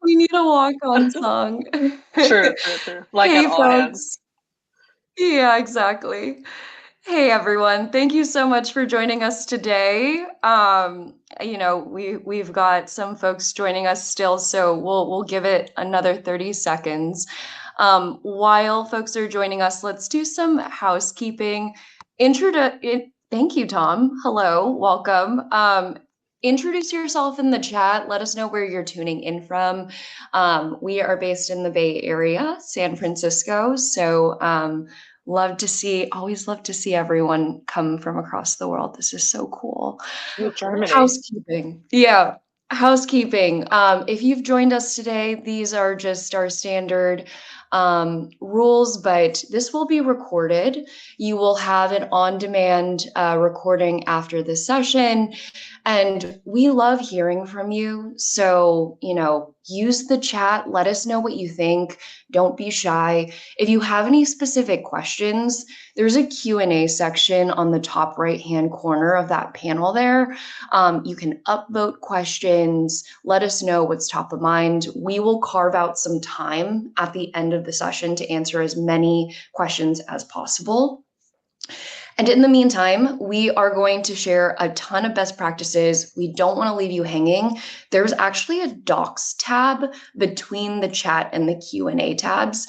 We need a walk-on song. True, true, true. Like on Hey, all hands. folks. Yeah, exactly. Hey, everyone. Thank you so much for joining us today. We've got some folks joining us still, so we'll give it another 30 seconds. While folks are joining us, let's do some housekeeping. Thank you, Tom. Hello, welcome. Introduce yourself in the chat. Let us know where you're tuning in from. We are based in the Bay Area, San Francisco. So always love to see everyone come from across the world. This is so cool. Ooh, Germany. Housekeeping. Yeah. Housekeeping. If you've joined us today, these are just our standard rules, but this will be recorded. You will have an on-demand recording after this session. And we love hearing from you. So, use the chat. Let us know what you think. Don't be shy. If you have any specific questions, there's a Q&A section on the top right-hand corner of that panel there. You can upvote questions. Let us know what's top of mind. We will carve out some time at the end of the session to answer as many questions as possible. And in the meantime, we are going to share a ton of best practices. We don't want to leave you hanging. There's actually a docs tab between the chat and the Q&A tabs.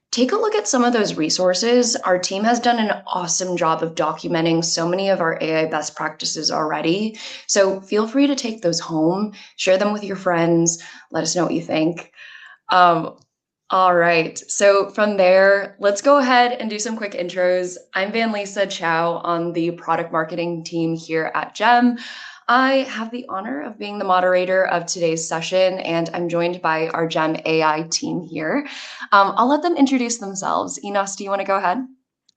Take a look at some of those resources. Our team has done an awesome job of documenting so many of our AI best practices already. So feel free to take those home, share them with your friends. Let us know what you think. All right, so from there, let's go ahead and do some quick intros. I'm Valizza Chau on the product marketing team here at GEM. I have the honor of being the moderator of today's session, and I'm joined by our GEM AI team here. I'll let them introduce themselves. Einas, do you want to go ahead?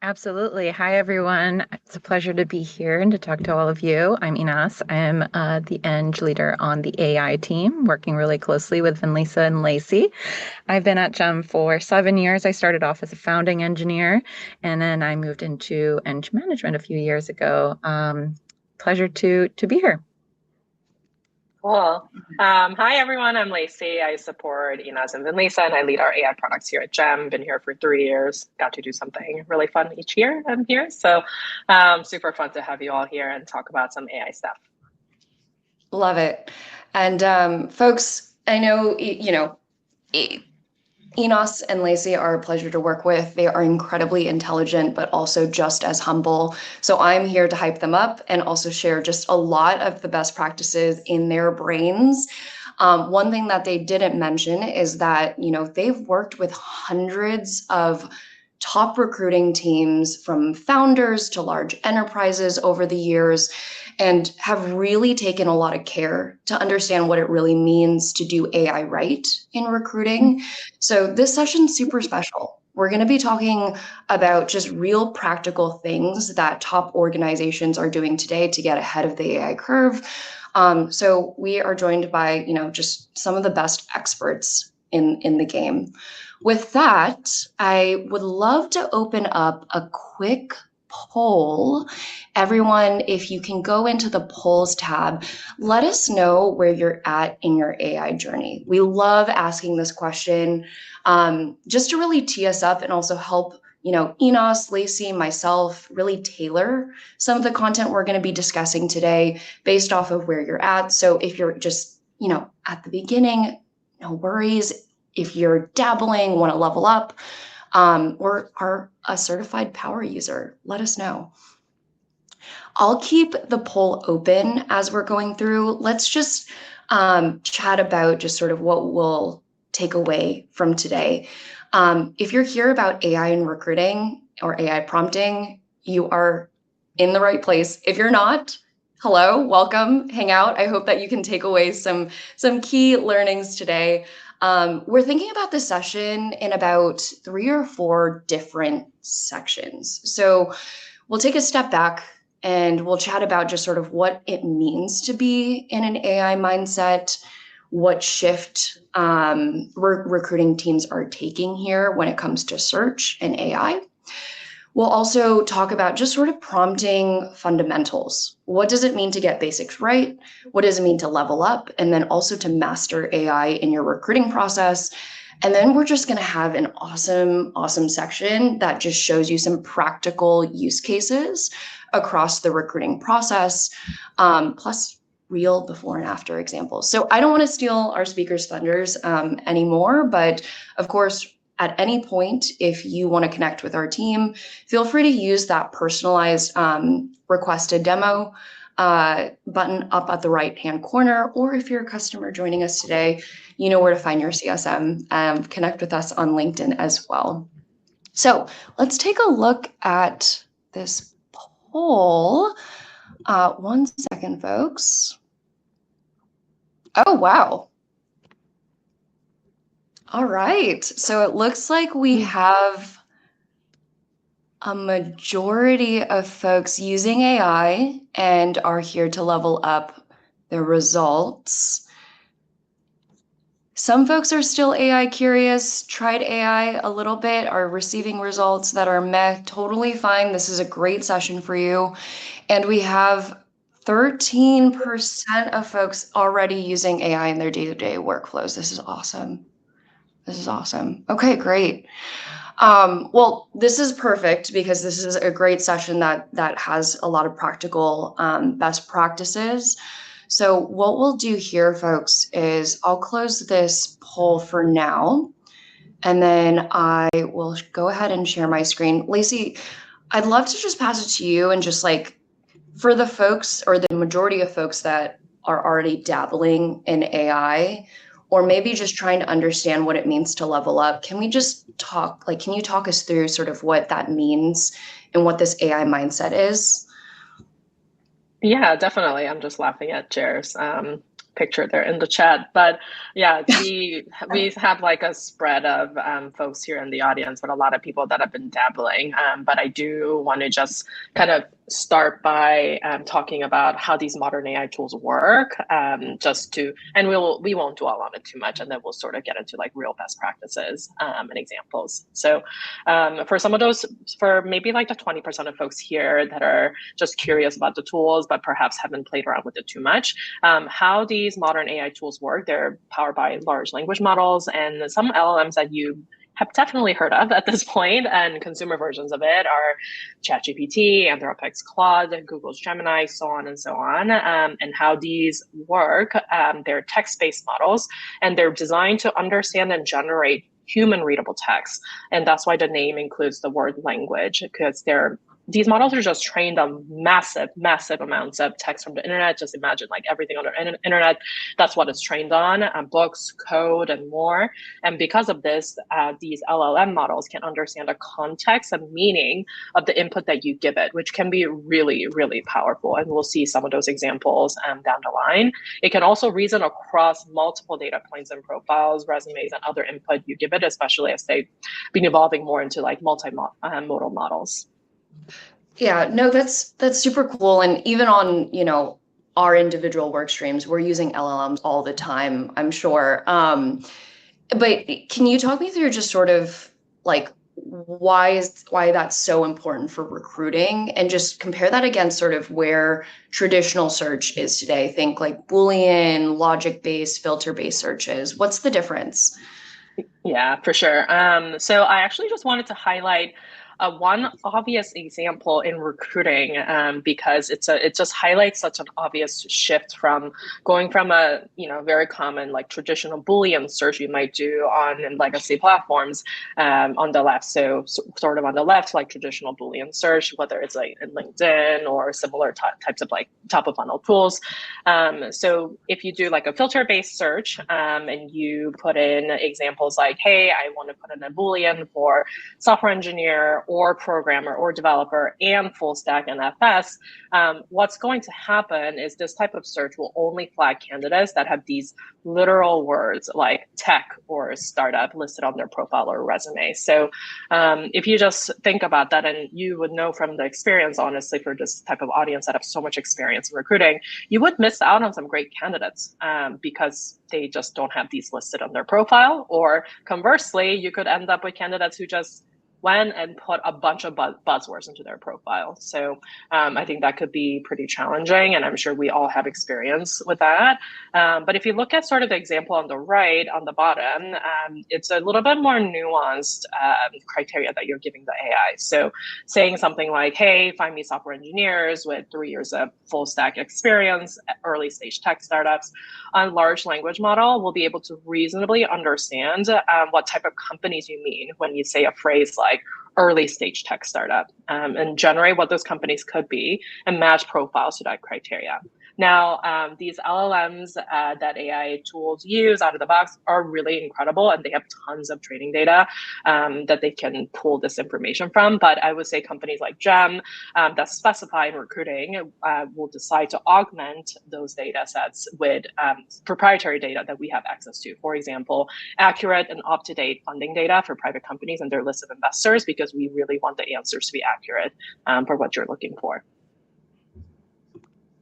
Absolutely. Hi, everyone. It's a pleasure to be here and to talk to all of you. I'm Einas. I'm the Eng leader on the AI team, working really closely with Valizza and Lacey. I've been at GEM for 7 years. I started off as a founding engineer, and then I moved into Eng management a few years ago. Pleasure to be here. Cool. Hi, everyone. I'm Lacey. I support Einas and Valizza, and I lead our AI products here at GEM. Been here for 3 years. Got to do something really fun each year I'm here. So super fun to have you all here and talk about some AI stuff. Love it. And folks, I know, Einas and Lacey are a pleasure to work with. They are incredibly intelligent, but also just as humble. So I'm here to hype them up and also share just a lot of the best practices in their brains. One thing that they didn't mention is that, they've worked with hundreds of top recruiting teams from founders to large enterprises over the years, and have really taken a lot of care to understand what it really means to do AI right in recruiting. So this session's super special. We're going to be talking about just real practical things that top organizations are doing today to get ahead of the AI curve. So we are joined by, just some of the best experts in the game. With that, I would love to open up a quick poll. Everyone, if you can go into the polls tab, let us know where you're at in your AI journey. We love asking this question just to really tee us up and also help, Einas, Lacey, myself, really tailor some of the content we're going to be discussing today based off of where you're at. So if you're just, at the beginning, no worries. If you're dabbling, want to level up, or are a certified power user, let us know. I'll keep the poll open as we're going through. Let's just chat about just sort of what we'll take away from today. If you're here about AI and recruiting or AI prompting, you are in the right place. If you're not, hello, welcome, hang out. I hope that you can take away some key learnings today. We're thinking about this session in about 3 or 4 different sections. So we'll take a step back and we'll chat about just sort of what it means to be in an AI mindset, what shift recruiting teams are taking here when it comes to search and AI. We'll also talk about just sort of prompting fundamentals. What does it mean to get basics right? What does it mean to level up? And then also to master AI in your recruiting process. And then we're just going to have an awesome section that just shows you some practical use cases across the recruiting process, plus real before and after examples. So I don't want to steal our speakers' thunders anymore, but of course, at any point, if you want to connect with our team, feel free to use that personalized requested demo button up at the right-hand corner, or if you're a customer joining us today, you know where to find your CSM. Connect with us on LinkedIn as well. So let's take a look at this poll. 1 second, folks. Oh, wow. All right. So it looks like we have a majority of folks using AI and are here to level up their results. Some folks are still AI curious, tried AI a little bit, are receiving results that are meh, totally fine. This is a great session for you. And we have 13% of folks already using AI in their day-to-day workflows. This is awesome. This is awesome. Okay, great. Well, this is perfect because this is a great session that has a lot of practical best practices. So what we'll do here, folks, is I'll close this poll for now, and then I will go ahead and share my screen. Lacey, I'd love to just pass it to you and just like, for the folks or the majority of folks that are already dabbling in AI, or maybe just trying to understand what it means to level up, can we just talk, like, can you talk us through sort of what that means and what this AI mindset is? Yeah, definitely. I'm just laughing at Jer's picture there in the chat. But yeah, we have like a spread of folks here in the audience, but a lot of people that have been dabbling. But I do want to just kind of start by talking about how these modern AI tools work, and we won't dwell on it too much, and then we'll sort of get into like real best practices and examples. So for maybe like the 20% of folks here that are just curious about the tools, but perhaps haven't played around with it too much, how these modern AI tools work, they're powered by large language models and some LLMs that you have definitely heard of at this point, and consumer versions of it are ChatGPT, Anthropic's Claude, Google's Gemini, so on and so on. And how these work, they're text-based models, and they're designed to understand and generate human readable text. And that's why the name includes the word language, because these models are just trained on massive amounts of text from the internet. Just imagine like everything on the internet, that's what it's trained on, books, code, and more. And because of this, these LLM models can understand the context and meaning of the input that you give it, which can be really, really powerful. And we'll see some of those examples down the line. It can also reason across multiple data points and profiles, resumes, and other input you give it, especially as they've been evolving more into like multimodal models. Yeah, no, that's super cool. And even on, our individual work streams, we're using LLMs all the time, I'm sure. But can you talk me through just sort of like why that's so important for recruiting, and just compare that against sort of where traditional search is today? Think like Boolean, logic-based, filter-based searches. What's the difference? Yeah, for sure. So I actually just wanted to highlight one obvious example in recruiting, because it just highlights such an obvious shift from going from a very common like traditional Boolean search you might do on legacy platforms on the left. So sort of on the left, like traditional Boolean search, whether it's like in LinkedIn or similar types of like top of funnel tools. So if you do like a filter-based search and you put in examples like, hey, I want to put in a Boolean for software engineer or programmer or developer and full stack and FS, what's going to happen is this type of search will only flag candidates that have these literal words like tech or startup listed on their profile or resume. So if you just think about that, and you would know from the experience, honestly, for this type of audience that have so much experience in recruiting, you would miss out on some great candidates because they just don't have these listed on their profile. Or conversely, you could end up with candidates who just went and put a bunch of buzzwords into their profile. So I think that could be pretty challenging, and I'm sure we all have experience with that. But if you look at sort of the example on the right, on the bottom, it's a little bit more nuanced criteria that you're giving the AI. So saying something like, hey, find me software engineers with 3 years of full stack experience at early stage tech startups, a large language model will be able to reasonably understand what type of companies you mean when you say a phrase like early stage tech startup, and generate what those companies could be and match profiles to that criteria. Now, these LLMs that AI tools use out of the box are really incredible, and they have tons of training data that they can pull this information from. But I would say companies like GEM that specify in recruiting will decide to augment those data sets with proprietary data that we have access to. For example, accurate and up-to-date funding data for private companies and their list of investors, because we really want the answers to be accurate for what you're looking for.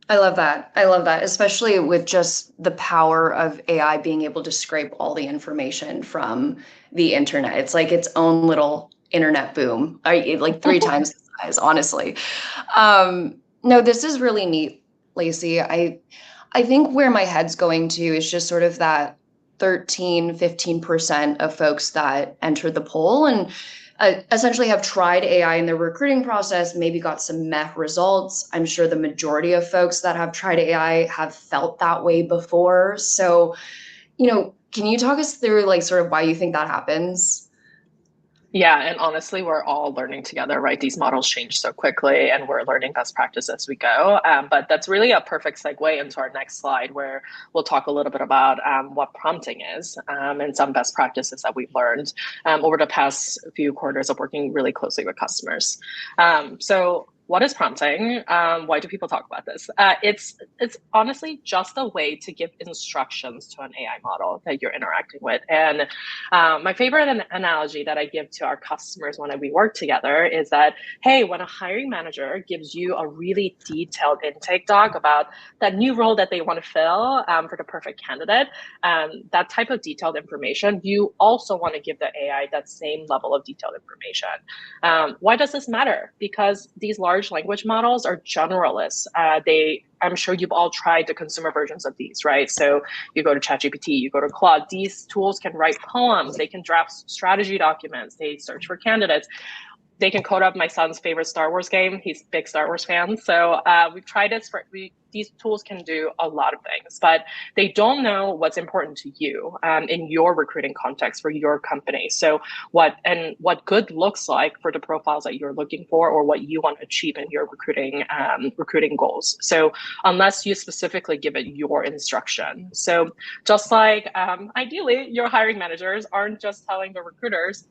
I love that. I love that, especially with just the power of AI being able to scrape all the information from the internet. It's like its own little internet boom, like 3 times the size, honestly. No, this is really neat, Lacey. I think where my head's going to is just sort of that 13-15% of folks that entered the poll and essentially have tried AI in their recruiting process, maybe got some meh results. I'm sure the majority of folks that have tried AI have felt that way before. So, can you talk us through like sort of why you think that happens? Yeah, and honestly, we're all learning together, right? These models change so quickly, and we're learning best practice as we go. But that's really a perfect segue into our next slide, where we'll talk a little bit about what prompting is and some best practices that we've learned over the past few quarters of working really closely with customers. So what is prompting? Why do people talk about this? It's honestly just a way to give instructions to an AI model that you're interacting with. And my favorite analogy that I give to our customers when we work together is that, hey, when a hiring manager gives you a really detailed intake doc about that new role that they want to fill for the perfect candidate, that type of detailed information, you also want to give the AI that same level of detailed information. Why does this matter? Because these large language models are generalists. I'm sure you've all tried the consumer versions of these, right? So you go to ChatGPT, you go to Claude. These tools can write poems, they can draft strategy documents, they search for candidates. They can code up my son's favorite Star Wars game. He's a big Star Wars fan. So we've tried this. These tools can do a lot of things, but they don't know what's important to you in your recruiting context for your company. So what good looks like for the profiles that you're looking for, or what you want to achieve in your recruiting goals. So unless you specifically give it your instruction. So just like ideally, your hiring managers aren't just telling the recruiters,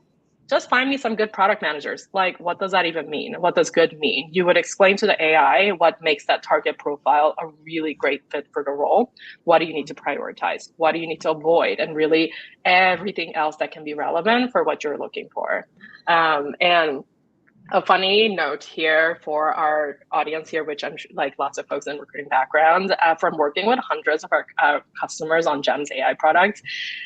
just find me some good product managers. Like, what does that even mean? What does good mean? You would explain to the AI what makes that target profile a really great fit for the role. What do you need to prioritize? What do you need to avoid? And really everything else that can be relevant for what you're looking for. And a funny note here for our audience here, which I'm like lots of folks in recruiting backgrounds, from working with hundreds of our customers on GEM's AI products,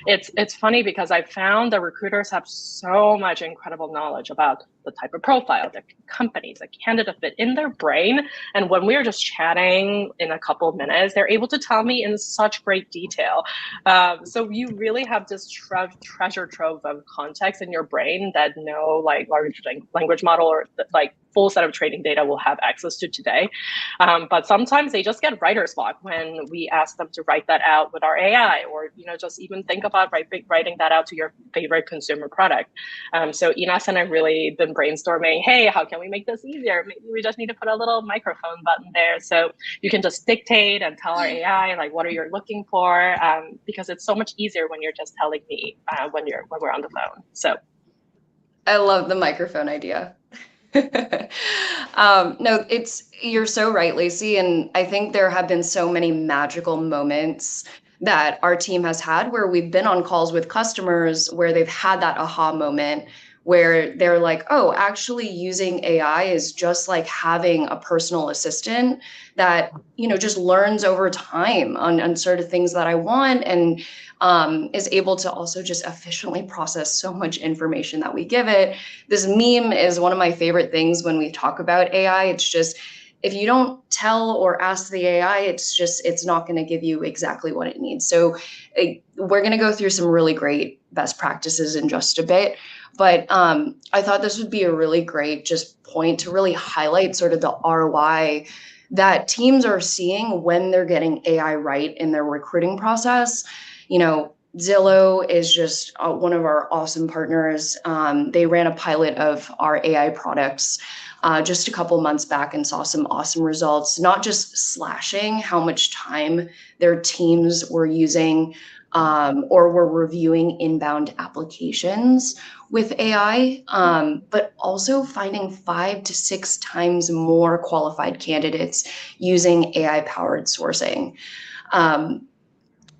it's funny because I found that recruiters have so much incredible knowledge about the type of profile, the companies, the candidate fit in their brain. And when we were just chatting in a couple of minutes, they're able to tell me in such great detail. So you really have this treasure trove of context in your brain that no like large language model or like full set of training data will have access to today. But sometimes they just get writer's block when we ask them to write that out with our AI, or just even think about writing that out to your favorite consumer product. So Einas and I really been brainstorming, hey, how can we make this easier? Maybe we just need to put a little microphone button there so you can just dictate and tell our AI like what are you looking for, because it's so much easier when you're just telling me when we're on the phone. So I love the microphone idea. No, you're so right, Lacey. And I think there have been so many magical moments that our team has had where we've been on calls with customers where they've had that aha moment where they're like, oh, actually using AI is just like having a personal assistant that, just learns over time on sort of things that I want, and is able to also just efficiently process so much information that we give it. This meme is one of my favorite things when we talk about AI. It's just, if you don't tell or ask the AI, it's not going to give you exactly what it needs. So we're going to go through some really great best practices in just a bit. But I thought this would be a really great just point to really highlight sort of the ROI that teams are seeing when they're getting AI right in their recruiting process. Zillow is just one of our awesome partners. They ran a pilot of our AI products just a couple months back and saw some awesome results, not just slashing how much time their teams were using or were reviewing inbound applications with AI, but also finding 5 to 6 times more qualified candidates using AI-powered sourcing.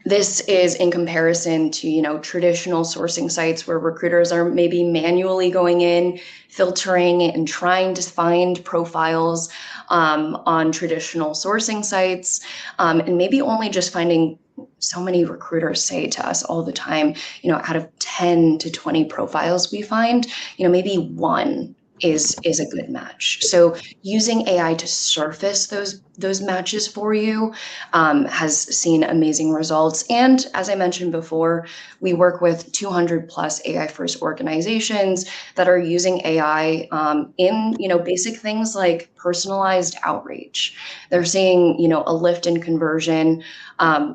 This is in comparison to, traditional sourcing sites where recruiters are maybe manually going in, filtering and trying to find profiles on traditional sourcing sites, and maybe only just finding. So many recruiters say to us all the time, out of 10 to 20 profiles we find, maybe one is a good match. So using AI to surface those matches for you has seen amazing results. And as I mentioned before, we work with 200 plus AI first organizations that are using AI in basic things like personalized outreach. They're seeing a lift in conversion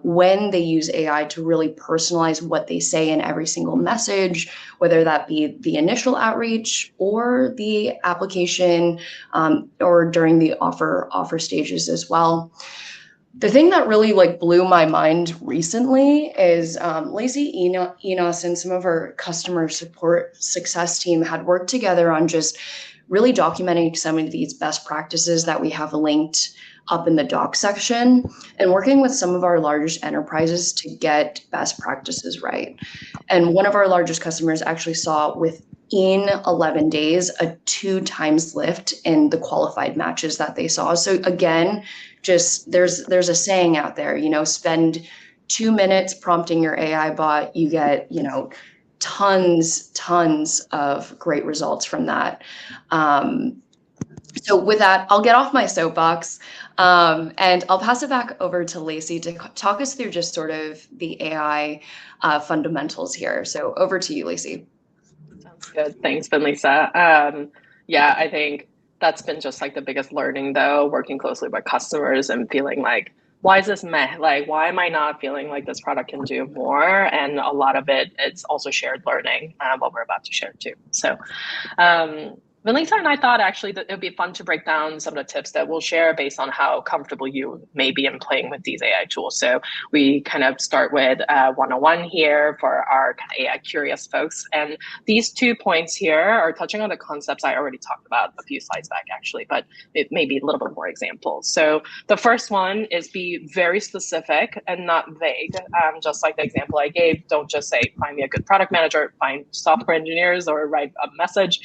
when they use AI to really personalize what they say in every single message, whether that be the initial outreach or the application or during the offer stages as well. The thing that really blew my mind recently is Lacey, Einas, and some of our customer support success team had worked together on just really documenting some of these best practices that we have linked up in the doc section, and working with some of our largest enterprises to get best practices right. And one of our largest customers actually saw within 11 days a 2 times lift in the qualified matches that they saw. So again, just there's a saying out there, spend 2 minutes prompting your AI bot, you get, tons of great results from that. So with that, I'll get off my soapbox and I'll pass it back over to Lacey to talk us through just sort of the AI fundamentals here. So over to you, Lacey. Sounds good. Thanks, Valizza. Yeah, I think that's been just the biggest learning though, working closely with customers and feeling like, why is this meh? Why am I not feeling like this product can do more? And a lot of it's also shared learning, what we're about to share too. So Valizza and I thought actually that it would be fun to break down some of the tips that we'll share based on how comfortable you may be in playing with these AI tools. So we kind of start with 101 here for our kind of AI curious folks. And these 2 points here are touching on the concepts I already talked about a few slides back actually, but it may be a little bit more examples. So the first one is be very specific and not vague. Just like the example I gave, don't just say, find me a good product manager, find software engineers, or write a message.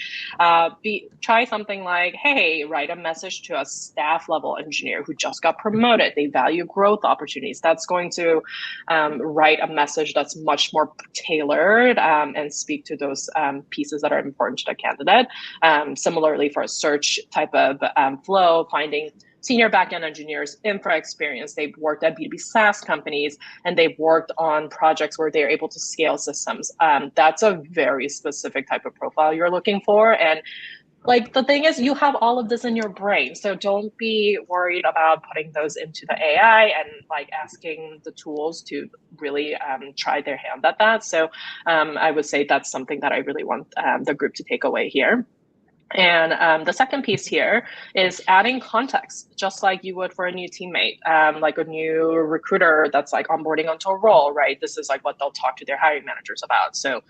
Try something like, hey, write a message to a staff level engineer who just got promoted. They value growth opportunities. That's going to write a message that's much more tailored and speak to those pieces that are important to the candidate. Similarly, for a search type of flow, finding senior backend engineers, infra experience. They've worked at B2B SaaS companies, and they've worked on projects where they're able to scale systems. That's a very specific type of profile you're looking for. And the thing is, you have all of this in your brain. So don't be worried about putting those into the AI and asking the tools to really try their hand at that. So I would say that's something that I really want the group to take away here. And the second piece here is adding context, just like you would for a new teammate, like a new recruiter that's like onboarding onto a role, right? This is like what they'll talk to their hiring managers about. So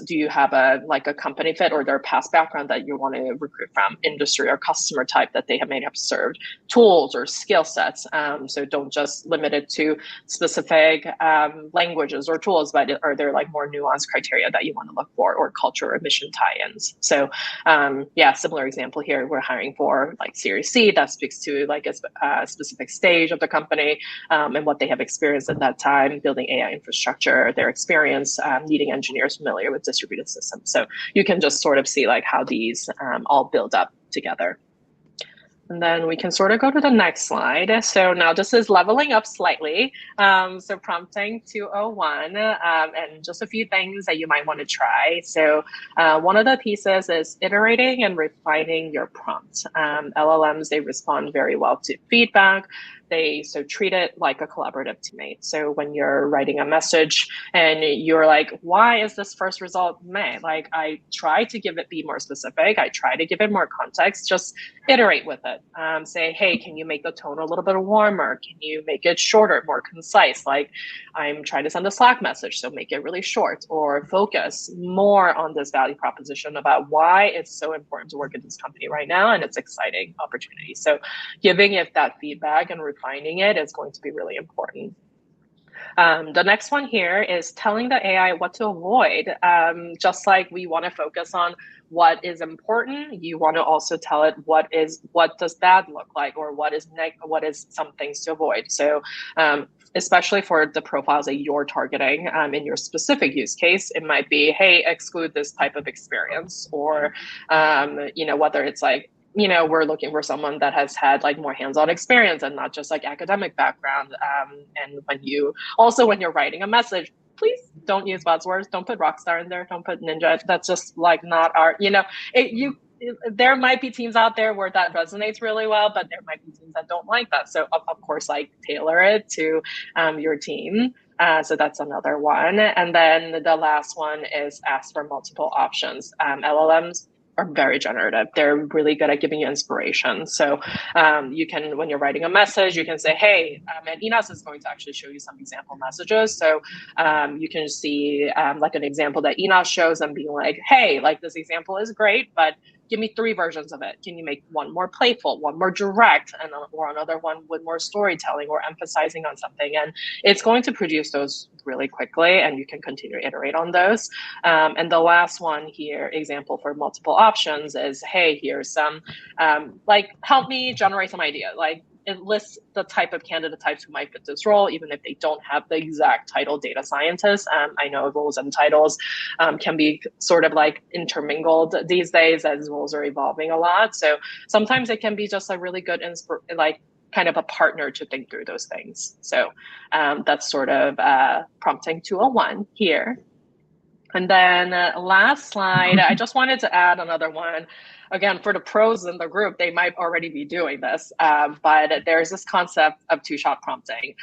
do you have a company fit or their past background that you want to recruit from, industry or customer type that they may have served, tools or skill sets. So don't just limit it to specific languages or tools, but are there like more nuanced criteria that you want to look for, or culture or mission tie-ins? So yeah, similar example here, we're hiring for like Series C. That speaks to like a specific stage of the company and what they have experienced at that time, building AI infrastructure, their experience, needing engineers familiar with distributed systems. So you can just sort of see like how these all build up together. And then we can sort of go to the next slide. So now this is leveling up slightly. So prompting 201, and just a few things that you might want to try. So one of the pieces is iterating and refining your prompt. LLMs, they respond very well to feedback. They treat it like a collaborative teammate. So when you're writing a message and you're like, why is this first result meh? Like, I try to be more specific. I try to give it more context. Just iterate with it. Say, hey, can you make the tone a little bit warmer? Can you make it shorter, more concise? Like, I'm trying to send a Slack message, so make it really short, or focus more on this value proposition about why it's so important to work at this company right now and it's exciting opportunity. So giving it that feedback and refining it is going to be really important. The next one here is telling the AI what to avoid. Just like we want to focus on what is important, you want to also tell it what does bad look like, or what is some things to avoid. So especially for the profiles that you're targeting in your specific use case, it might be, hey, exclude this type of experience, or whether it's like, we're looking for someone that has had like more hands-on experience and not just like academic background. And when you're writing a message, please don't use buzzwords. Don't put rockstar in there. Don't put ninja. That's just like not our, there might be teams out there where that resonates really well, but there might be teams that don't like that. So of course, like tailor it to your team. So that's another one. And then the last one is ask for multiple options. LLMs are very generative. They're really good at giving you inspiration. So you can, when you're writing a message, you can say, hey, and Einas is going to actually show you some example messages. So you can see like an example that Einas shows and being like, hey, like this example is great, but give me 3 versions of it. Can you make one more playful, one more direct, or another one with more storytelling or emphasizing on something? And it's going to produce those really quickly, and you can continue to iterate on those. And the last one here, example for multiple options, is, hey, here's some, like, help me generate some idea. Like, it lists the type of candidate types who might fit this role, even if they don't have the exact title data scientist. I know roles and titles can be sort of like intermingled these days as roles are evolving a lot. So sometimes it can be just a really good, kind of a partner to think through those things. So that's sort of prompting 201 here. And then last slide, I just wanted to add another one. Again, for the pros in the group, they might already be doing this, but there's this concept of 2-shot prompting.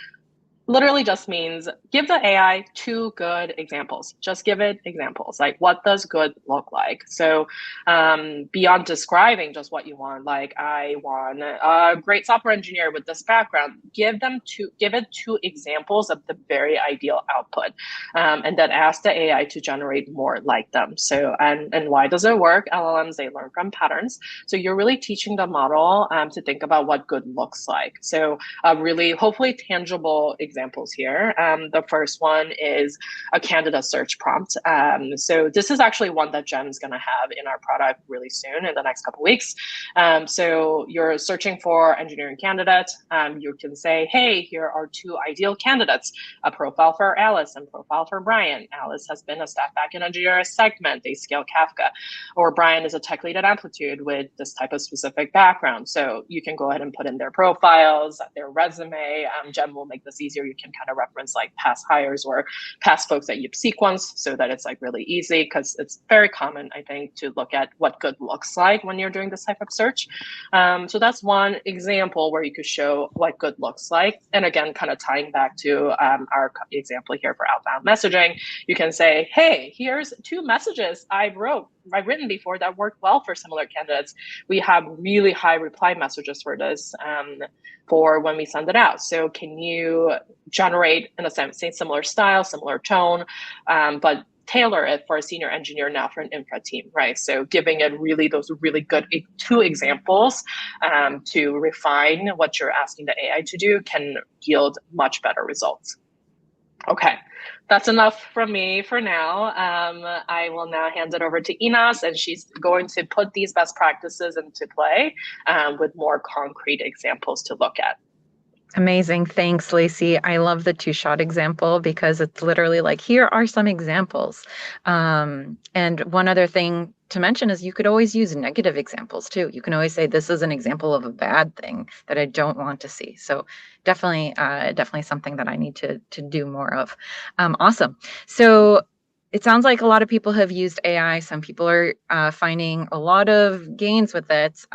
Literally just means give the AI 2 good examples. Just give it examples. Like, what does good look like? So beyond describing just what you want, like, I want a great software engineer with this background, give it 2 examples of the very ideal output, and then ask the AI to generate more like them. So, and why does it work? LLMs, they learn from patterns. So you're really teaching the model to think about what good looks like. So really, hopefully tangible examples here. The first one is a candidate search prompt. So this is actually one that Gem's going to have in our product really soon, in the next couple of weeks. So you're searching for engineering candidates. You can say, hey, here are 2 ideal candidates, a profile for Alice and profile for Brian. Alice has been a staff backend engineer at Segment. They scale Kafka. Or Brian is a tech lead at Amplitude with this type of specific background. So you can go ahead and put in their profiles, their resume. Gem will make this easier. You can kind of reference like past hires or past folks that you've sequenced, so that it's like really easy, because it's very common, I think, to look at what good looks like when you're doing this type of search. So that's one example where you could show what good looks like. And again, kind of tying back to our example here for outbound messaging, you can say, hey, here's 2 messages I wrote I've written before that work well for similar candidates. We have really high reply messages for this for when we send it out. So can you generate, in a sense, similar style, similar tone, but tailor it for a senior engineer now for an infra team, right? So giving it really those really good 2 examples to refine what you're asking the AI to do can yield much better results. Okay, that's enough from me for now. I will now hand it over to Einas, and she's going to put these best practices into play with more concrete examples to look at. Amazing. Thanks, Lacey. I love the 2-shot example because it's literally like, here are some examples. And one other thing to mention is you could always use negative examples too. You can always say, this is an example of a bad thing that I don't want to see. So definitely something that I need to do more of. Awesome. So it sounds like a lot of people have used AI. Some people are finding a lot of gains with it.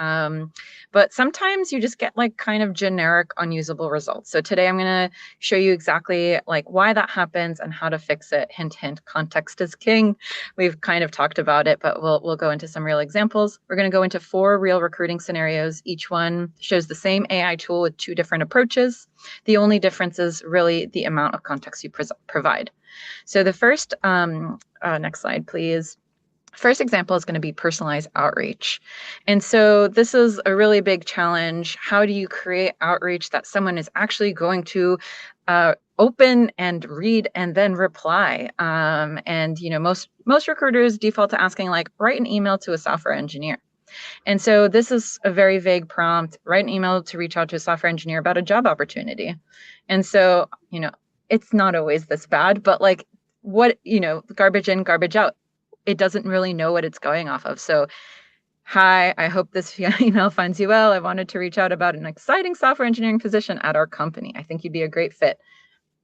But sometimes you just get like kind of generic, unusable results. So today I'm going to show you exactly like why that happens and how to fix it. Hint, hint, context is king. We've kind of talked about it, but we'll go into some real examples. We're going to go into 4 real recruiting scenarios. Each one shows the same AI tool with 2 different approaches. The only difference is really the amount of context you provide. So the first, next slide, please. First example is going to be personalized outreach. And so this is a really big challenge. How do you create outreach that someone is actually going to open and read and then reply? And most recruiters default to asking like, write an email to a software engineer. And so this is a very vague prompt, write an email to reach out to a software engineer about a job opportunity. And so, it's not always this bad, but like garbage in, garbage out. It doesn't really know what it's going off of. So, hi, I hope this email finds you well. I wanted to reach out about an exciting software engineering position at our company. I think you'd be a great fit.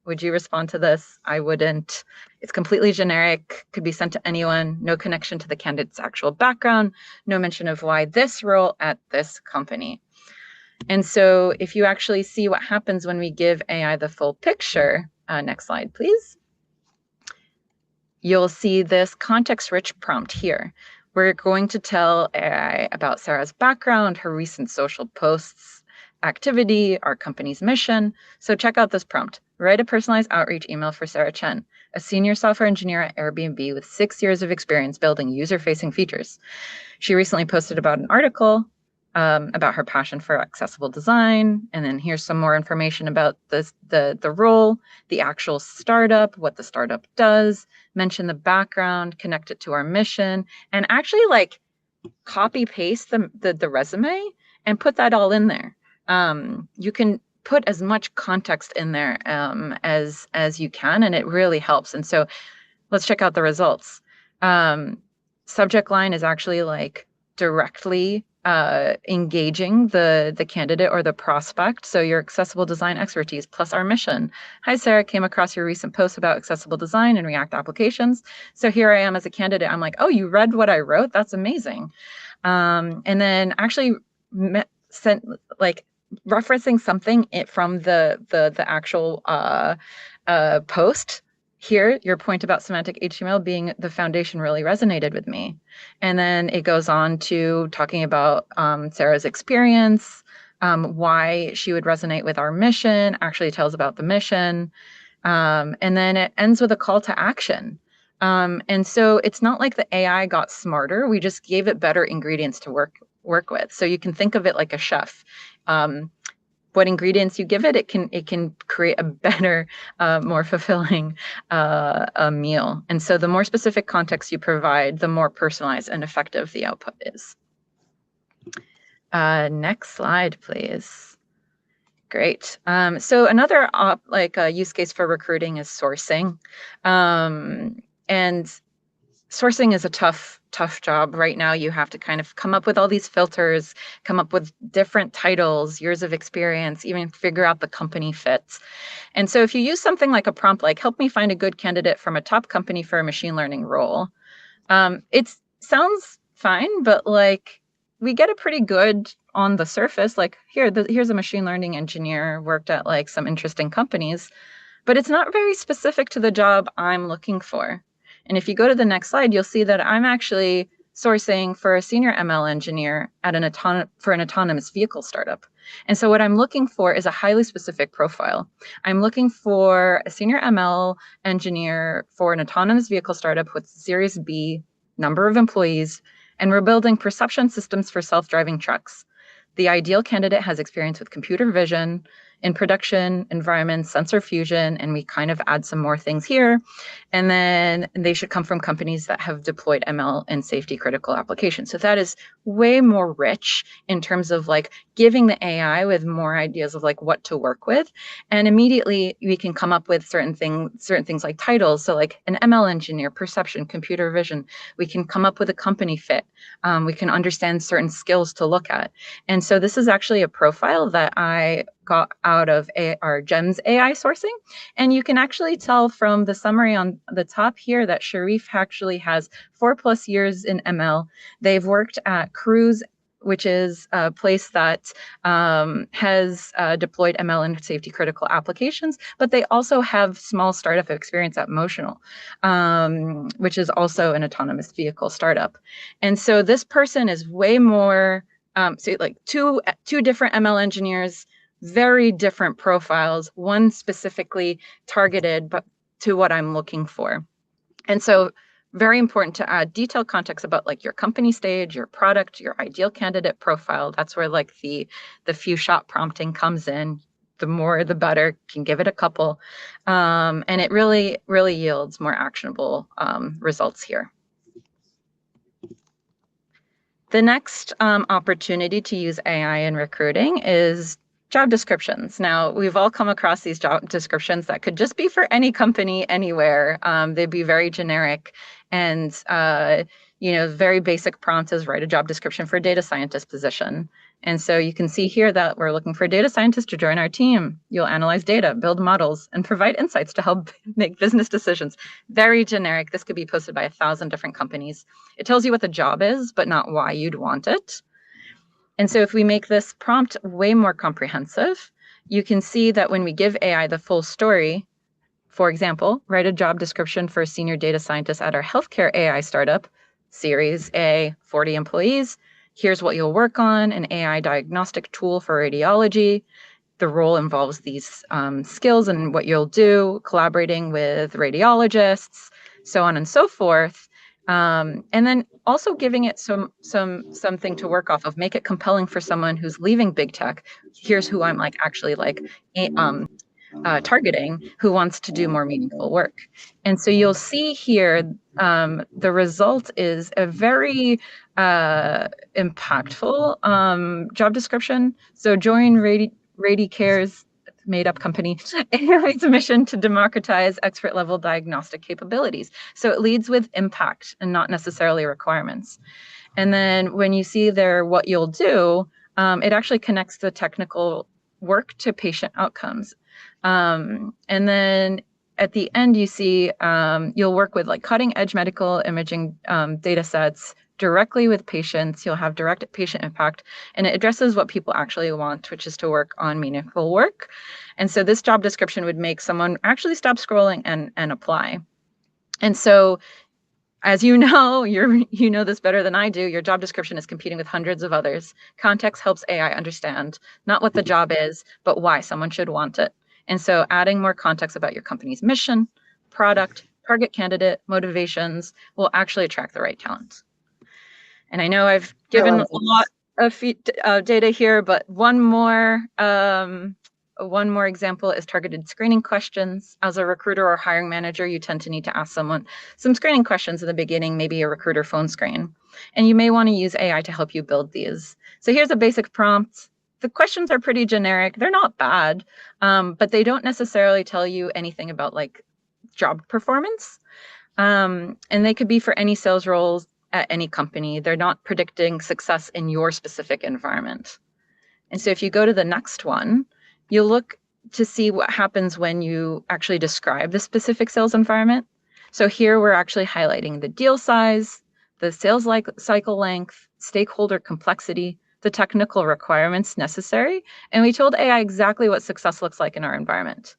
Would you respond to this? I wouldn't. It's completely generic, could be sent to anyone, no connection to the candidate's actual background, no mention of why this role at this company. And so if you actually see what happens when we give AI the full picture, next slide, please. You'll see this context-rich prompt here. We're going to tell AI about Sarah's background, her recent social posts, activity, our company's mission. So check out this prompt. Write a personalized outreach email for Sarah Chen, a senior software engineer at Airbnb with 6 years of experience building user-facing features. She recently posted about an article about her passion for accessible design. And then here's some more information about the role, the actual startup, what the startup does, mention the background, connect it to our mission, and actually like copy paste the resume and put that all in there. You can put as much context in there as you can, and it really helps. And so let's check out the results. Subject line is actually like directly engaging the candidate or the prospect. So your accessible design expertise plus our mission. Hi, Sarah, came across your recent post about accessible design and React applications. So here I am as a candidate. I'm like, oh, you read what I wrote? That's amazing. And then actually sent like referencing something from the actual post. Here, your point about semantic HTML being the foundation really resonated with me. And then it goes on to talking about Sarah's experience, why she would resonate with our mission, actually tells about the mission. And then it ends with a call to action. And so it's not like the AI got smarter. We just gave it better ingredients to work with. So you can think of it like a chef. What ingredients you give it, it can create a better, more fulfilling meal. And so the more specific context you provide, the more personalized and effective the output is. Next slide, please. Great. So another use case for recruiting is sourcing. And sourcing is a tough job. Right now, you have to kind of come up with all these filters, come up with different titles, years of experience, even figure out the company fits. And so if you use something like a prompt, like help me find a good candidate from a top company for a machine learning role, it sounds fine, but like we get a pretty good on the surface, like here's a machine learning engineer, worked at like some interesting companies, but it's not very specific to the job I'm looking for. And if you go to the next slide, you'll see that I'm actually sourcing for a senior ML engineer at for an autonomous vehicle startup. And so what I'm looking for is a highly specific profile. I'm looking for a senior ML engineer for an autonomous vehicle startup with Series B, number of employees, and we're building perception systems for self-driving trucks. The ideal candidate has experience with computer vision, in production environments, sensor fusion, and we kind of add some more things here. And then they should come from companies that have deployed ML in safety critical applications. So that is way more rich in terms of like giving the AI with more ideas of like what to work with. And immediately we can come up with certain things like titles. So like an ML engineer, perception, computer vision. We can come up with a company fit. We can understand certain skills to look at. And so this is actually a profile that I got out of our GEMS AI sourcing. And you can actually tell from the summary on the top here that Sharif actually has 4+ years in ML. They've worked at Cruise, which is a place that has deployed ML in safety critical applications, but they also have small startup experience at Motional, which is also an autonomous vehicle startup. And so this person is way more, so like two different ML engineers, very different profiles, one specifically targeted but to what I'm looking for. And so very important to add detailed context about like your company stage, your product, your ideal candidate profile. That's where like the few shot prompting comes in. The more, the better. Can give it a couple. And it really, really yields more actionable results here. The next opportunity to use AI in recruiting is job descriptions. Now, we've all come across these job descriptions that could just be for any company anywhere. They'd be very generic and, very basic prompt is write a job description for a data scientist position. And so you can see here that we're looking for a data scientist to join our team. You'll analyze data, build models, and provide insights to help make business decisions. Very generic. This could be posted by 1,000 different companies. It tells you what the job is, but not why you'd want it. And so if we make this prompt way more comprehensive, you can see that when we give AI the full story, for example, write a job description for a senior data scientist at our healthcare AI startup, Series A, 40 employees. Here's what you'll work on, an AI diagnostic tool for radiology. The role involves these skills and what you'll do, collaborating with radiologists, so on and so forth. And then also giving it something to work off of, make it compelling for someone who's leaving big tech. Here's who I'm targeting, who wants to do more meaningful work. And so you'll see here, the result is a very impactful job description. So join Radicare's made-up company, its mission to democratize expert-level diagnostic capabilities. So it leads with impact and not necessarily requirements. And then when you see there what you'll do, it actually connects the technical work to patient outcomes. And then at the end, you see you'll work with like cutting-edge medical imaging data sets directly with patients. You'll have direct patient impact, and it addresses what people actually want, which is to work on meaningful work. And so this job description would make someone actually stop scrolling and apply. And so, as you know, you know this better than I do, your job description is competing with hundreds of others. Context helps AI understand not what the job is, but why someone should want it. And so adding more context about your company's mission, product, target candidate, motivations will actually attract the right talent. And I know I've given a lot of data here, but one more example is targeted screening questions. As a recruiter or hiring manager, you tend to need to ask someone some screening questions in the beginning, maybe a recruiter phone screen. And you may want to use AI to help you build these. So here's a basic prompt. The questions are pretty generic. They're not bad, but they don't necessarily tell you anything about like job performance. And they could be for any sales roles at any company. They're not predicting success in your specific environment. And so if you go to the next one, you'll look to see what happens when you actually describe the specific sales environment. So here we're actually highlighting the deal size, the sales cycle length, stakeholder complexity, the technical requirements necessary. And we told AI exactly what success looks like in our environment.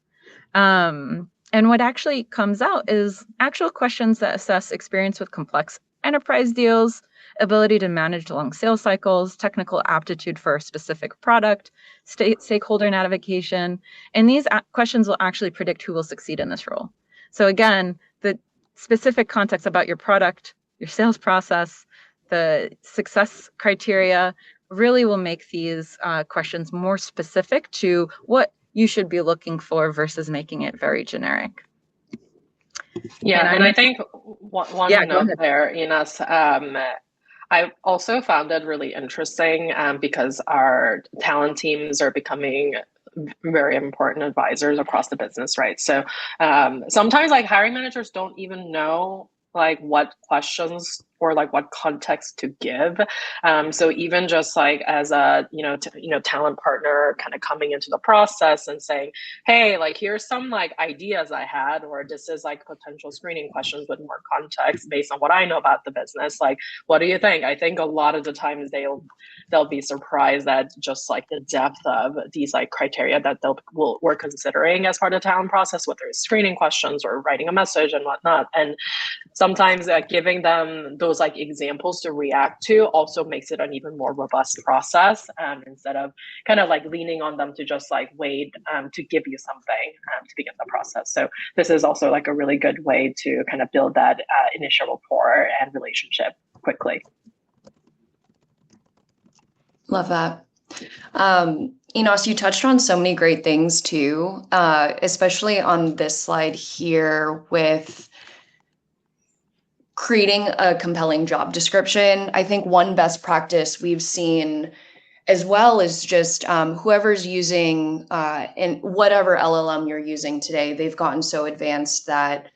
And what actually comes out is actual questions that assess experience with complex enterprise deals, ability to manage long sales cycles, technical aptitude for a specific product, stakeholder navigation. And these questions will actually predict who will succeed in this role. So again, the specific context about your product, your sales process, the success criteria really will make these questions more specific to what you should be looking for versus making it very generic. Yeah, and I think one note there, Einas, I also found it really interesting because our talent teams are becoming very important advisors across the business, right? So sometimes like hiring managers don't even know like what questions or like what context to give. So even just like as a talent partner kind of coming into the process and saying, hey, like here's some like ideas I had, or this is like potential screening questions with more context based on what I know about the business. Like, what do you think? I think a lot of the times they'll be surprised at just like the depth of these like criteria that we're considering as part of the talent process, whether it's screening questions or writing a message and whatnot. And sometimes giving them those like examples to react to also makes it an even more robust process, instead of kind of like leaning on them to just like wait to give you something to begin the process. So this is also like a really good way to kind of build that initial rapport and relationship quickly. Love that. Einas, you touched on so many great things too, especially on this slide here with creating a compelling job description. I think one best practice we've seen as well is just whoever's using in whatever LLM you're using today, they've gotten so advanced that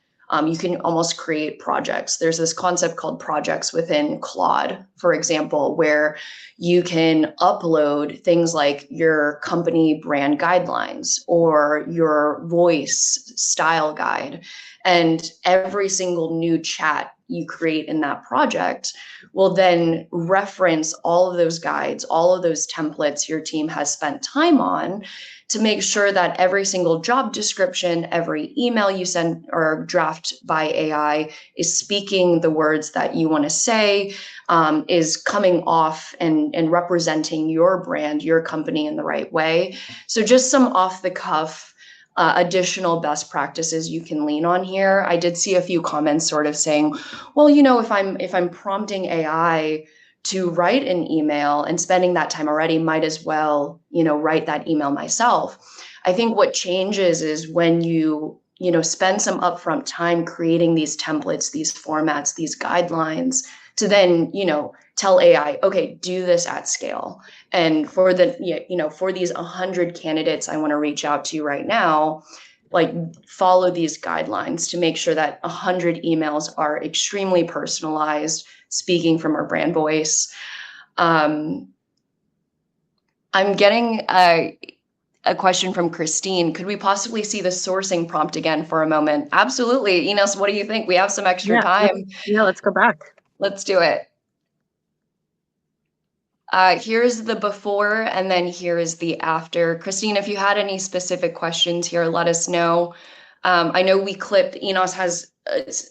you can almost create projects. There's this concept called projects within Claude, for example, where you can upload things like your company brand guidelines or your voice style guide. And every single new chat you create in that project will then reference all of those guides, all of those templates your team has spent time on, to make sure that every single job description, every email you send or draft by AI is speaking the words that you want to say, is coming off and representing your brand, your company in the right way. So just some off the cuff additional best practices you can lean on here. I did see a few comments sort of saying, well, if I'm prompting AI to write an email and spending that time already, might as well, write that email myself. I think what changes is when you spend some upfront time creating these templates, these formats, these guidelines, to then, tell AI, okay, do this at scale. And for for these 100 candidates I want to reach out to right now, like follow these guidelines to make sure that 100 emails are extremely personalized, speaking from our brand voice. I'm getting a question from Christine. Could we possibly see the sourcing prompt again for a moment? Absolutely. Einas, what do you think? We have some extra time. Let's go back. Let's do it. Here's the before, and then here is the after. Christine, if you had any specific questions here, let us know. I know we clipped, Einas has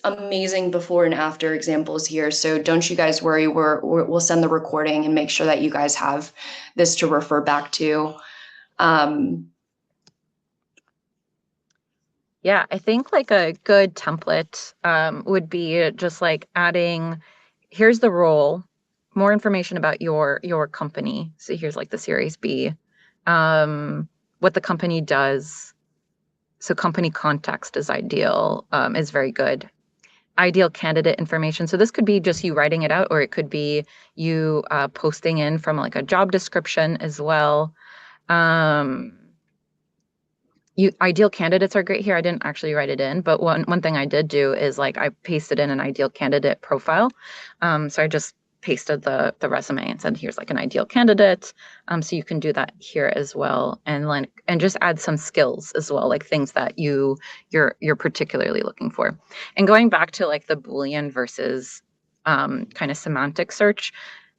amazing before and after examples here, so don't you guys worry. We'll send the recording and make sure that you guys have this to refer back to. Yeah, I think like a good template would be just like adding, here's the role, more information about your company. So here's like the Series B, what the company does. So company context is ideal, is very good. Ideal candidate information. So this could be just you writing it out, or it could be you posting in from like a job description as well. Ideal candidates are great here. I didn't actually write it in, but one thing I did do is like I pasted in an ideal candidate profile. So I just pasted the resume and said, here's like an ideal candidate. So you can do that here as well, and just add some skills as well, like things that you're particularly looking for. And going back to like the Boolean versus kind of semantic search,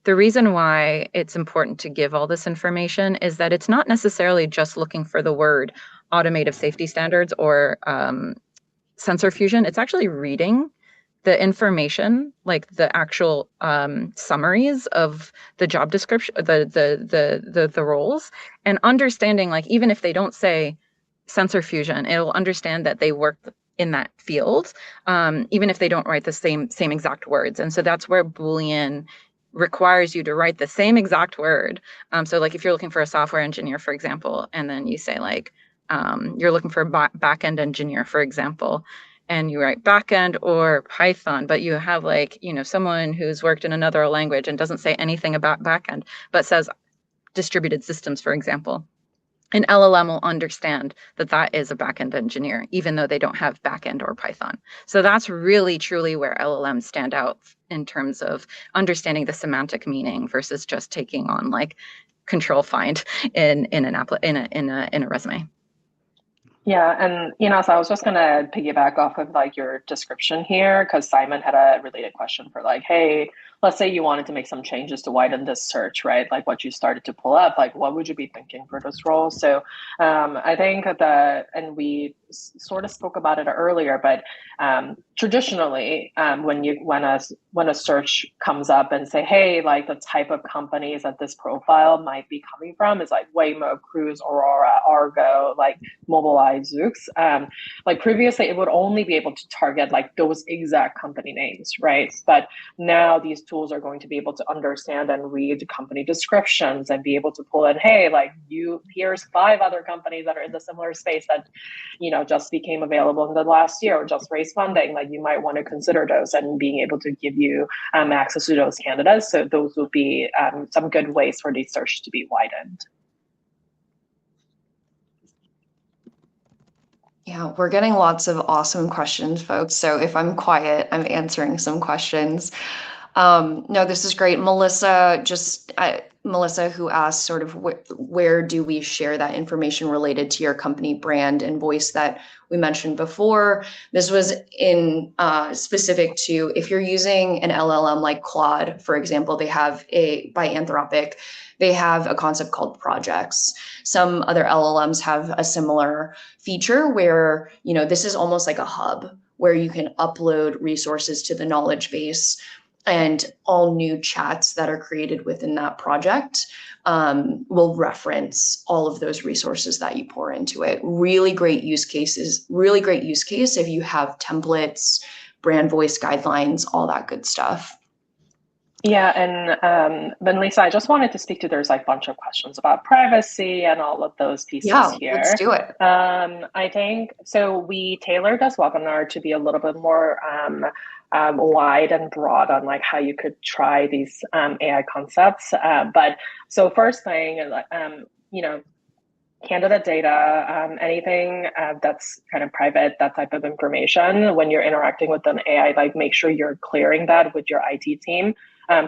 the reason why it's important to give all this information is that it's not necessarily just looking for the word automotive safety standards or sensor fusion. It's actually reading the information, like the actual summaries of the job description, the roles, and understanding, like, even if they don't say sensor fusion, it'll understand that they work in that field, even if they don't write the same exact words. And so that's where Boolean requires you to write the same exact word. So like if you're looking for a software engineer, for example, and then you say like, you're looking for a backend engineer, for example, and you write backend or Python, but you have like, someone who's worked in another language and doesn't say anything about backend, but says distributed systems, for example. An LLM will understand that that is a backend engineer, even though they don't have backend or Python. So that's really, truly where LLMs stand out in terms of understanding the semantic meaning versus just taking on like control find in a resume. Yeah, and so I was just gonna piggyback off of like your description here because Simon had a related question for like, hey, let's say you wanted to make some changes to widen this search, right? Like what you started to pull up, like what would you be thinking for this role? So I think that, and we sort of spoke about it earlier, but traditionally, when a search comes up and say, hey, like the type of companies that this profile might be coming from is like Waymo, Cruise, Aurora, Argo, like Mobileye, Zoox. Like previously, it would only be able to target like those exact company names, right? But now these tools are going to be able to understand and read company descriptions and be able to pull in, hey, like here's 5 other companies that are in the similar space that, just became available in the last year or just raised funding. Like you might want to consider those and being able to give you access to those candidates. So those will be some good ways for the search to be widened. Yeah, we're getting lots of awesome questions, folks. So if I'm quiet, I'm answering some questions. No, this is great. Melissa, Melissa, who asked sort of where do we share that information related to your company brand and voice that we mentioned before. This was in specific to if you're using an LLM like Claude, for example, they have by Anthropic, they have a concept called projects. Some other LLMs have a similar feature where, this is almost like a hub where you can upload resources to the knowledge base, and all new chats that are created within that project will reference all of those resources that you pour into it. Really great use case if you have templates, brand voice guidelines, all that good stuff. Yeah, and then Lisa, I just wanted to speak to, there's like a bunch of questions about privacy and all of those pieces here. Let's do it. I think, so we tailored this webinar to be a little bit more wide and broad on like how you could try these AI concepts. But so first thing, candidate data, anything that's kind of private, that type of information, when you're interacting with an AI, like make sure you're clearing that with your IT team.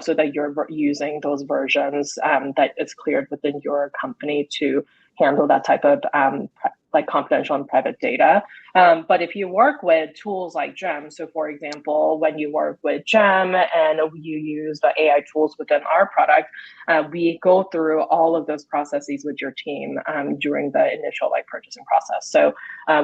So that you're using those versions that it's cleared within your company to handle that type of like confidential and private data. But if you work with tools like GEM, so for example, when you work with GEM and you use the AI tools within our product, we go through all of those processes with your team during the initial like purchasing process. So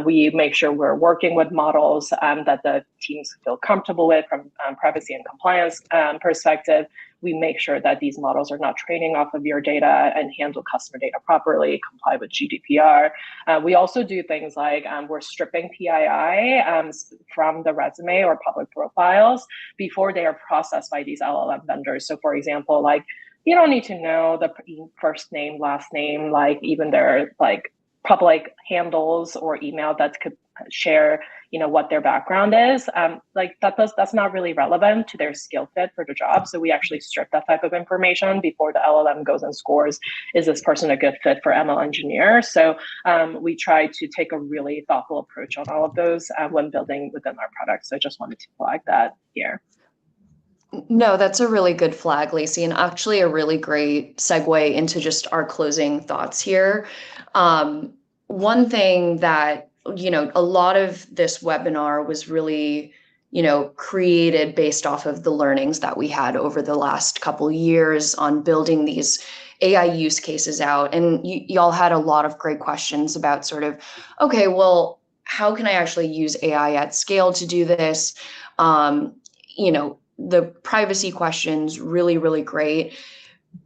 we make sure we're working with models that the teams feel comfortable with from privacy and compliance perspective. We make sure that these models are not training off of your data and handle customer data properly, comply with GDPR. We also do things like we're stripping PII from the resume or public profiles before they are processed by these LLM vendors. So for example, like you don't need to know the first name, last name, like even their like public handles or email that could share what their background is, like that's not really relevant to their skill fit for the job. So we actually strip that type of information before the LLM goes and scores, is this person a good fit for ML engineer? So we try to take a really thoughtful approach on all of those when building within our product. So I just wanted to flag that here. No, that's a really good flag, Lacey, and actually a really great segue into just our closing thoughts here. One thing that, a lot of this webinar was really, created based off of the learnings that we had over the last couple years on building these AI use cases out. And y'all had a lot of great questions about sort of, okay, well, how can I actually use AI at scale to do this? the privacy questions, really, really great.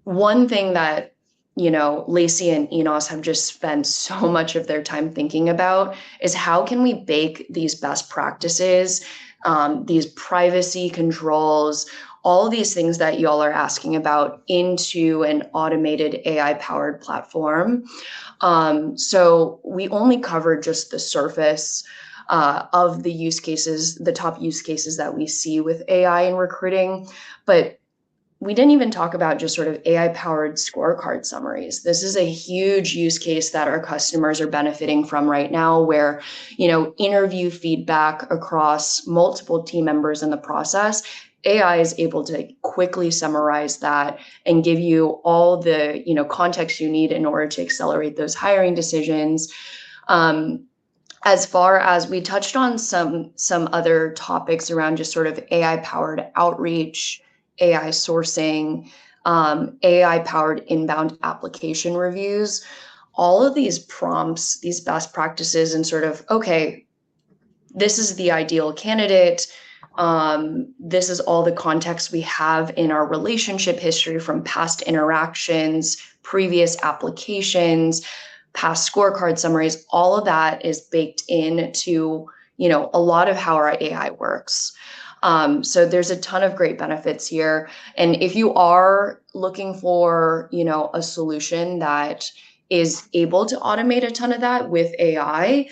One thing that, Lacey and Einas have just spent so much of their time thinking about is how can we bake these best practices, these privacy controls, all these things that y'all are asking about into an automated AI-powered platform. So we only covered just the surface of the use cases, the top use cases that we see with AI in recruiting, but we didn't even talk about just sort of AI-powered scorecard summaries. This is a huge use case that our customers are benefiting from right now, where, interview feedback across multiple team members in the process, AI is able to quickly summarize that and give you all the, context you need in order to accelerate those hiring decisions. As far as we touched on some other topics around just sort of AI-powered outreach, AI sourcing, AI-powered inbound application reviews, all of these prompts, these best practices, and sort of, okay, this is the ideal candidate. This is all the context we have in our relationship history from past interactions, previous applications, past scorecard summaries. All of that is baked into, a lot of how our AI works. So there's a ton of great benefits here. And if you are looking for, a solution that is able to automate a ton of that with AI,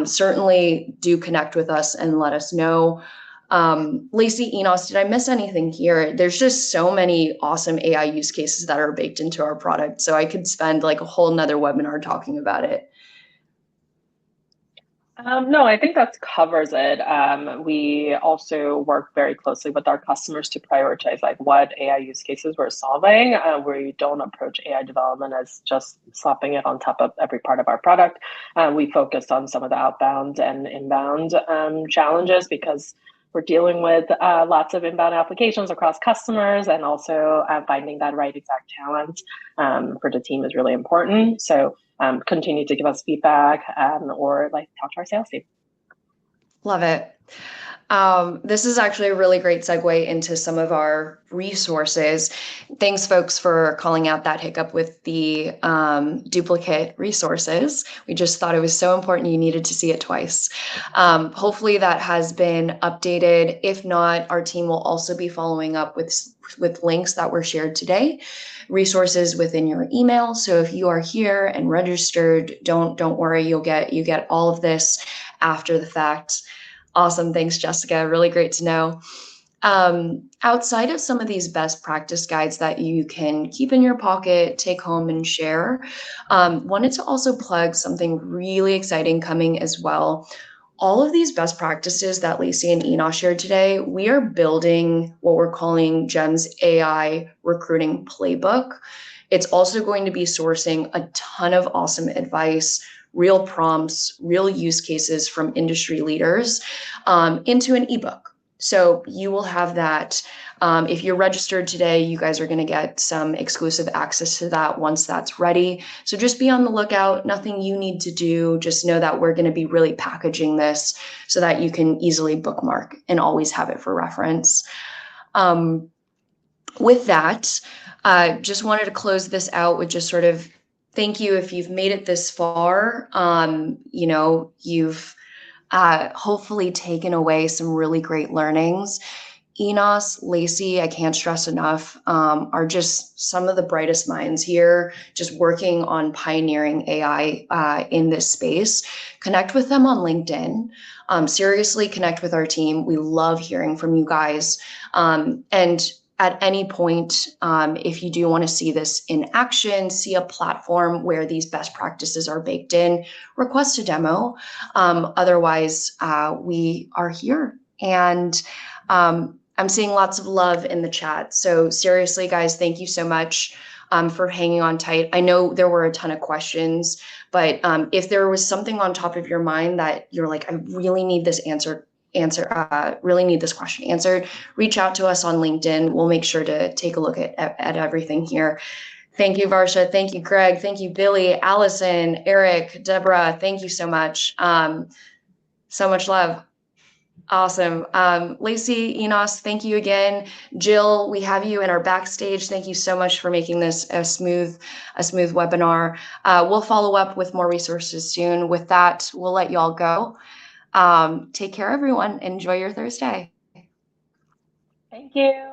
certainly do connect with us and let us know. Lacey, Einas, did I miss anything here? There's just so many awesome AI use cases that are baked into our product. So I could spend like a whole nother webinar talking about it. No, I think that covers it. We also work very closely with our customers to prioritize like what AI use cases we're solving, where you don't approach AI development as just slapping it on top of every part of our product. We focused on some of the outbound and inbound challenges because we're dealing with lots of inbound applications across customers, and also finding that right exact talent for the team is really important. So continue to give us feedback or like talk to our sales team. Love it. This is actually a really great segue into some of our resources. Thanks, folks, for calling out that hiccup with the duplicate resources. We just thought it was so important you needed to see it twice. Hopefully that has been updated. If not, our team will also be following up with links that were shared today, resources within your email. So if you are here and registered, don't worry, you get all of this after the fact. Awesome. Thanks, Jessica. Really great to know. Outside of some of these best practice guides that you can keep in your pocket, take home and share, wanted to also plug something really exciting coming as well. All of these best practices that Lacey and Einas shared today, we are building what we're calling GEM's AI recruiting playbook. It's also going to be sourcing a ton of awesome advice, real prompts, real use cases from industry leaders into an ebook. So you will have that. If you're registered today, you guys are going to get some exclusive access to that once that's ready. So just be on the lookout. Nothing you need to do. Just know that we're going to be really packaging this so that you can easily bookmark and always have it for reference. With that, just wanted to close this out with just sort of thank you if you've made it this far. You've hopefully taken away some really great learnings. Einas, Lacey, I can't stress enough, are just some of the brightest minds here, just working on pioneering AI in this space. Connect with them on LinkedIn. Seriously, connect with our team. We love hearing from you guys. And at any point, if you do want to see this in action, see a platform where these best practices are baked in, request a demo. Otherwise, we are here. And I'm seeing lots of love in the chat. So seriously, guys, thank you so much for hanging on tight. I know there were a ton of questions, but if there was something on top of your mind that you're like, I really need this really need this question answered, reach out to us on LinkedIn. We'll make sure to take a look at everything here. Thank you, Varsha. Thank you, Greg. Thank you, Billy, Allison, Eric, Deborah. Thank you so much. So much love. Awesome. Lacey, Einas, thank you again. Jill, we have you in our backstage. Thank you so much for making this a smooth webinar. We'll follow up with more resources soon. With that, we'll let you all go. Take care, everyone. Enjoy your Thursday. Thank you.